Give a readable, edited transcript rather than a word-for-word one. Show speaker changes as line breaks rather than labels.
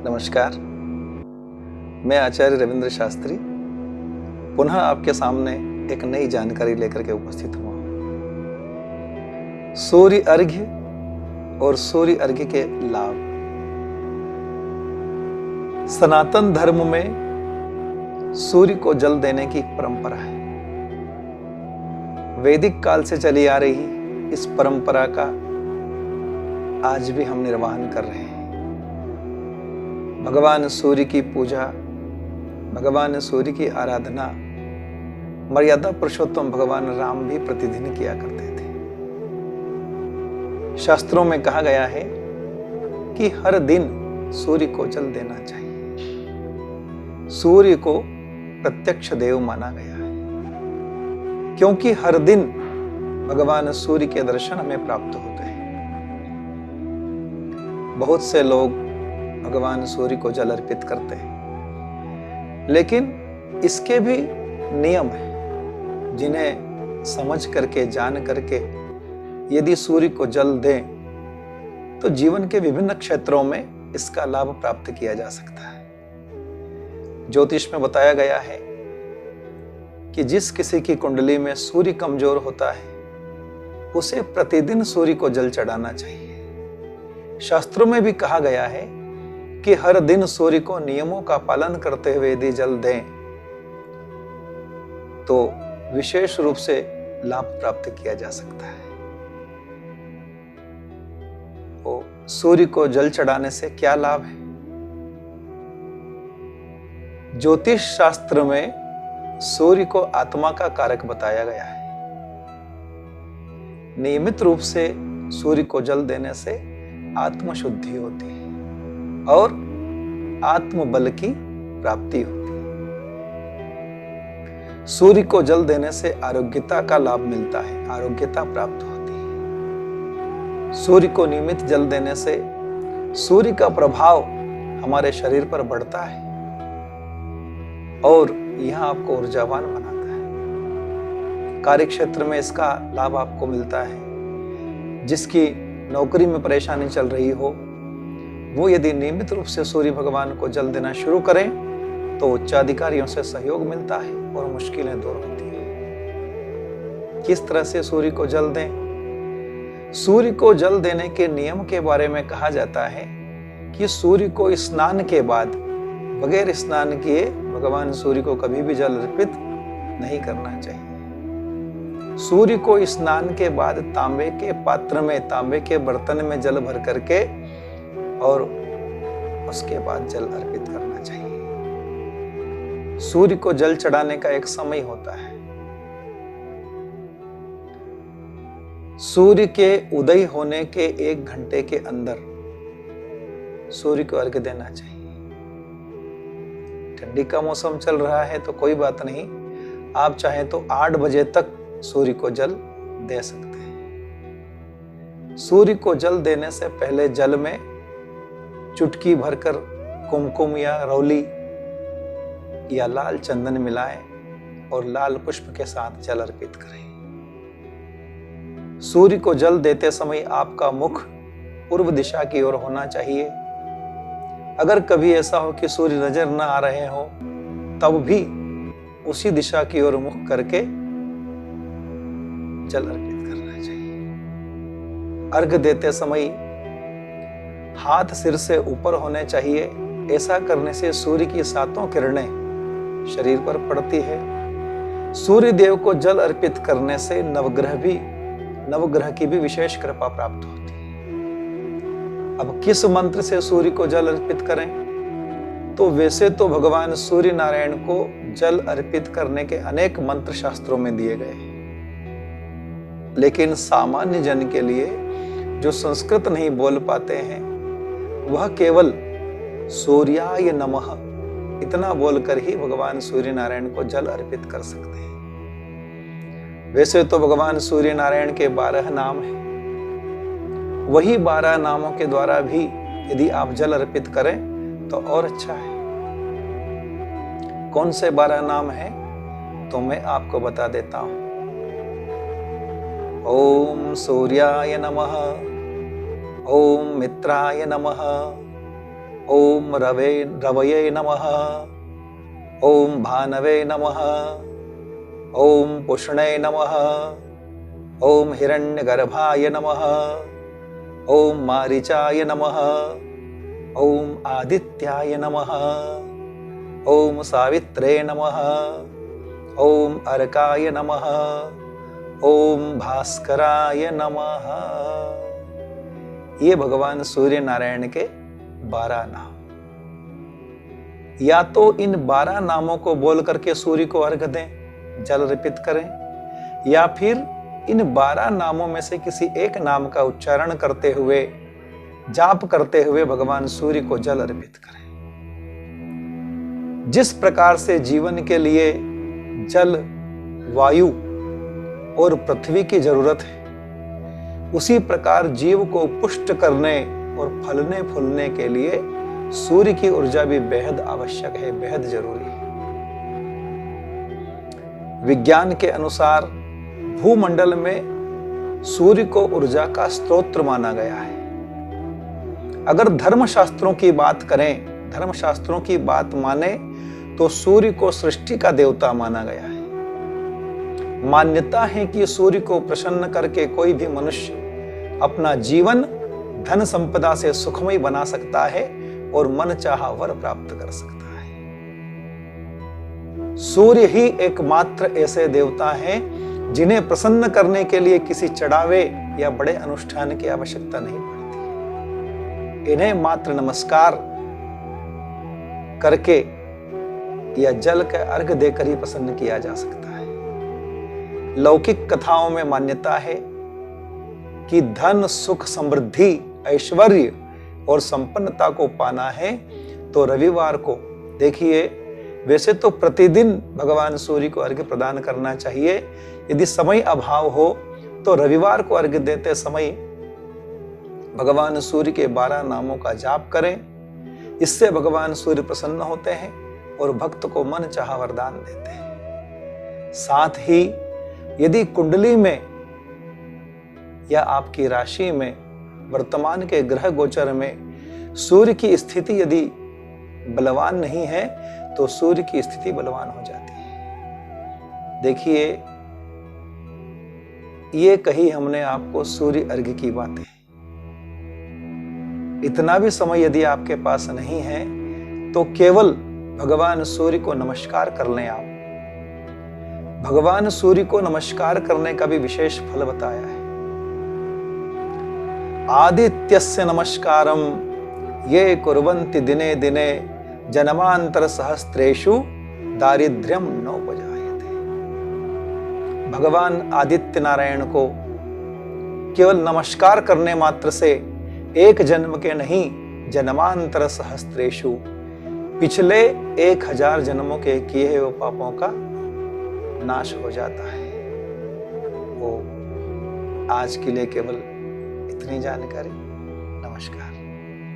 नमस्कार। मैं आचार्य रविंद्र शास्त्री पुनः आपके सामने एक नई जानकारी लेकर के उपस्थित हुआ हूं। सूर्य अर्घ्य और सूर्य अर्घ्य के लाभ। सनातन धर्म में सूर्य को जल देने की परंपरा है। वैदिक काल से चली आ रही इस परंपरा का आज भी हम निर्वहन कर रहे हैं। भगवान सूर्य की पूजा, भगवान सूर्य की आराधना मर्यादा पुरुषोत्तम भगवान राम भी प्रतिदिन किया करते थे। शास्त्रों में कहा गया है कि हर दिन सूर्य को जल देना चाहिए। सूर्य को प्रत्यक्ष देव माना गया है क्योंकि हर दिन भगवान सूर्य के दर्शन हमें प्राप्त होते हैं। बहुत से लोग भगवान सूर्य को जल अर्पित करते हैं, लेकिन इसके भी नियम हैं जिन्हें समझ करके, जान करके यदि सूर्य को जल दें तो जीवन के विभिन्न क्षेत्रों में इसका लाभ प्राप्त किया जा सकता है। ज्योतिष में बताया गया है कि जिस किसी की कुंडली में सूर्य कमजोर होता है उसे प्रतिदिन सूर्य को जल चढ़ाना चाहिए। शास्त्रों में भी कहा गया है कि हर दिन सूर्य को नियमों का पालन करते हुए यदि जल दें तो विशेष रूप से लाभ प्राप्त किया जा सकता है। तो सूर्य को जल चढ़ाने से क्या लाभ है? ज्योतिष शास्त्र में सूर्य को आत्मा का कारक बताया गया है। नियमित रूप से सूर्य को जल देने से आत्मशुद्धि होती है और आत्मबल की प्राप्ति होती है। सूर्य को जल देने से आरोग्यता का लाभ मिलता है, आरोग्यता प्राप्त होती है। सूर्य को नियमित जल देने से सूर्य का प्रभाव हमारे शरीर पर बढ़ता है और यह आपको ऊर्जावान बनाता है। कार्य क्षेत्र में इसका लाभ आपको मिलता है। जिसकी नौकरी में परेशानी चल रही हो वो यदि नियमित रूप से सूर्य भगवान को जल देना शुरू करें तो उच्चाधिकारियों से सहयोग मिलता है और मुश्किलें दूर होती हैं। किस तरह से सूर्य को जल दें? सूर्य को जल देने के नियम के बारे में कहा जाता है कि सूर्य को स्नान के बाद बगैर स्नान किए भगवान सूर्य को कभी भी जल अर्पित नहीं करना चाहिए। सूर्य को स्नान के बाद तांबे के पात्र में, तांबे के बर्तन में जल भर करके और उसके बाद जल अर्पित करना चाहिए। सूर्य को जल चढ़ाने का एक समय होता है। सूर्य के उदय होने के 1 घंटे के अंदर सूर्य को अर्घ्य देना चाहिए। ठंडी का मौसम चल रहा है तो कोई बात नहीं, आप चाहें तो 8 बजे तक सूर्य को जल दे सकते हैं। सूर्य को जल देने से पहले जल में चुटकी भरकर कुमकुम या रौली या लाल चंदन मिलाएं और लाल पुष्प के साथ जल अर्पित करें। सूर्य को जल देते समय आपका मुख पूर्व दिशा की ओर होना चाहिए। अगर कभी ऐसा हो कि सूर्य नजर न आ रहे हो तब भी उसी दिशा की ओर मुख करके जल अर्पित करना चाहिए। अर्घ देते समय हाथ सिर से ऊपर होने चाहिए। ऐसा करने से सूर्य की 7 किरणें शरीर पर पड़ती है। सूर्य देव को जल अर्पित करने से नवग्रह की भी विशेष कृपा प्राप्त होती है। अब किस मंत्र से सूर्य को जल अर्पित करें? तो वैसे तो भगवान सूर्य नारायण को जल अर्पित करने के अनेक मंत्र शास्त्रों में दिए गए हैं, लेकिन सामान्य जन के लिए जो संस्कृत नहीं बोल पाते हैं वह केवल सूर्याय नमः इतना बोलकर ही भगवान सूर्य नारायण को जल अर्पित कर सकते हैं। वैसे तो भगवान सूर्य नारायण के 12 नाम हैं। वही 12 नामों के द्वारा भी यदि आप जल अर्पित करें तो और अच्छा है। कौन से 12 नाम हैं तो मैं आपको बता देता हूं। ओम सूर्याय नमः, ओम मित्राय नमः, ओम रवये नमः। ओम भानवे नमः। ओम पुष्णे नमः। ओम हिरण्यगर्भाय नमः। ओम मारीचाय नमः। ओम आदित्याय नमः। ओम सावित्रे नमः। ओम अर्काय नमः। ओम भास्कराय नमः। ये भगवान सूर्य नारायण के 12 नाम। या तो इन 12 नामों को बोल करके सूर्य को अर्घ दें, जल अर्पित करें, या फिर इन 12 नामों में से किसी एक नाम का उच्चारण करते हुए, जाप करते हुए भगवान सूर्य को जल अर्पित करें। जिस प्रकार से जीवन के लिए जल, वायु और पृथ्वी की जरूरत है, उसी प्रकार जीव को पुष्ट करने और फलने फूलने के लिए सूर्य की ऊर्जा भी बेहद आवश्यक है, बेहद जरूरी है। विज्ञान के अनुसार भूमंडल में सूर्य को ऊर्जा का स्रोत माना गया है। अगर धर्मशास्त्रों की बात करें, धर्मशास्त्रों की बात माने तो सूर्य को सृष्टि का देवता माना गया है। मान्यता है कि सूर्य को प्रसन्न करके कोई भी मनुष्य अपना जीवन धन संपदा से सुखमय बना सकता है और मन चाहा वर प्राप्त कर सकता है। सूर्य ही एकमात्र ऐसे देवता हैं जिन्हें प्रसन्न करने के लिए किसी चढ़ावे या बड़े अनुष्ठान की आवश्यकता नहीं पड़ती। इन्हें मात्र नमस्कार करके या जल का अर्घ देकर ही प्रसन्न किया जा सकता है। लौकिक कथाओं में मान्यता है कि धन, सुख, समृद्धि, ऐश्वर्य और संपन्नता को पाना है तो रविवार को, देखिए वैसे तो प्रतिदिन भगवान सूर्य को अर्घ्य प्रदान करना चाहिए। यदि समय अभाव हो तो रविवार को अर्घ्य देते समय भगवान सूर्य के 12 नामों का जाप करें। इससे भगवान सूर्य प्रसन्न होते हैं और भक्त को मन चाहा वरदान देते हैं। साथ ही यदि कुंडली में या आपकी राशि में वर्तमान के ग्रह गोचर में सूर्य की स्थिति यदि बलवान नहीं है तो सूर्य की स्थिति बलवान हो जाती है। देखिए, ये कही हमने आपको सूर्य अर्घ्य की बातें। इतना भी समय यदि आपके पास नहीं है तो केवल भगवान सूर्य को नमस्कार कर लें आप। भगवान सूर्य को नमस्कार करने का भी विशेष फल बताया है। आदित्यस्य नमस्कारम ये कुर्वन्ति दिने दिने जन्मांतर सहस्त्रेषु दारिद्र्यम नोपजायते। भगवान आदित्य नारायण को केवल नमस्कार करने मात्र से एक जन्म के नहीं, जन्मांतर सहस्त्रेषु, पिछले 1000 जन्मों के किए हुए पापों का नाश हो जाता है। वो आज के लिए केवल इतनी जानकारी। नमस्कार।